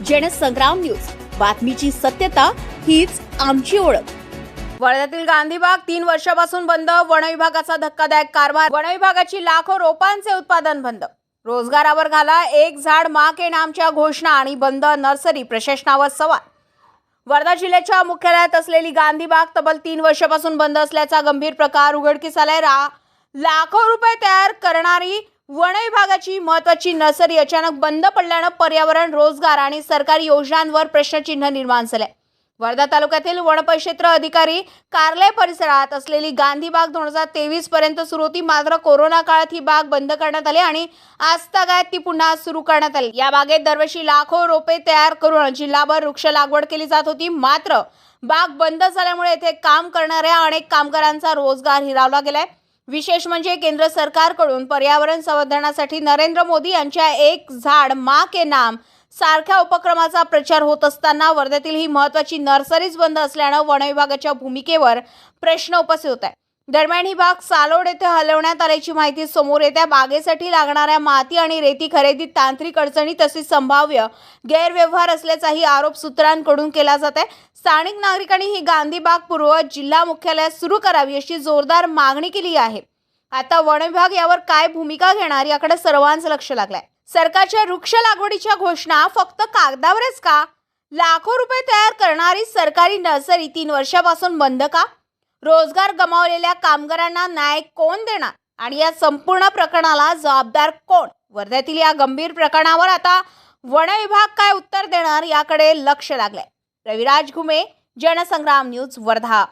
Jansangram news, बातमीची सत्यता हीच आमची ओळख। वर्ध्यातील गांधीबाग 3 वर्षापासून बंद, वन विभागाचा धक्कादायक कारभार। वन विभागाची लाखो रोपांचे उत्पादन बंद, रोजगारावर घाला एक झाड माँ के नामच्या घोषणा आणि बंद नर्सरी, प्रशासनावर सवाल। वर्धा जिल्ह्याच्या मुख्यालयात असलेली गांधीबाग तब्बल 3 वर्षापासून बंद असल्याचा गंभीर प्रकार उघडकीस आलाय। लाखो रुपये तयार करणारी वन विभागाची महत्त्वाची नर्सरी अचानक बंद पडल्याने पर्यावरण, रोजगार आणि सरकारी योजनांवर प्रश्नचिन्ह निर्माण झाले। वर्धा तालुक्यातील वनपरिक्षेत्र अधिकारी कार्यालय परिसरात असलेली गांधीबाग 2023 पर्यंत सुरू होती, मात्र कोरोना काळात ही बाग बंद करण्यात आली आणि आजतागायत ती पुन्हा सुरू करण्यात आली। या बागेत दरवर्षी लाखो रोपे तयार करून जिल्हाभर वृक्ष लागवड केली जात होती, मात्र बाग बंद झाल्यामुळे येथे काम करणाऱ्या अनेक कामगारांचा रोजगार हिरावला गेलाय। विशेष म्हणजे केंद्र सरकारकडून पर्यावरण संवर्धनासाठी नरेंद्र मोदी यांच्या एक झाड माँ के नाम सारख्या उपक्रमाचा प्रचार होत असताना वर्ध्यातील ही महत्त्वाची नर्सरीज बंद असल्याने वन विभागाच्या भूमिकेवर प्रश्न उपस्थित होत आहे। दरम्यान ही बाग सालोड येथे हलवण्यात आल्याची माहिती समोर येते। बागेसाठी लागणाऱ्या माती आणि रेती खरेदीत तांत्रिक अडचणी तसेच संभाव्य गैरव्यवहार असल्याचाही आरोप सूत्रांकडून केला जात आहे। स्थानिक नागरिकांनी ही गांधीबाग पूर्व जिल्हा मुख्यालयात सुरू करावी अशी जोरदार मागणी केली आहे। आता वन विभाग यावर काय भूमिका घेणार याकडे सर्वांचं लक्ष लागलंय। सरकारच्या वृक्ष लागवडीच्या घोषणा फक्त कागदावरच का? लाखो रुपये तयार करणारी सरकारी नर्सरी 3 वर्षापासून बंद का? रोजगार गमावलेल्या कामगारांना न्याय कोण देणार आणि या संपूर्ण प्रकरणाला जबाबदार कोण? वर्ध्यातील या गंभीर प्रकरणावर आता वन विभाग काय उत्तर देणार याकडे लक्ष लागलंय। रविराज घुमे, जनसंग्राम न्यूज, वर्धा।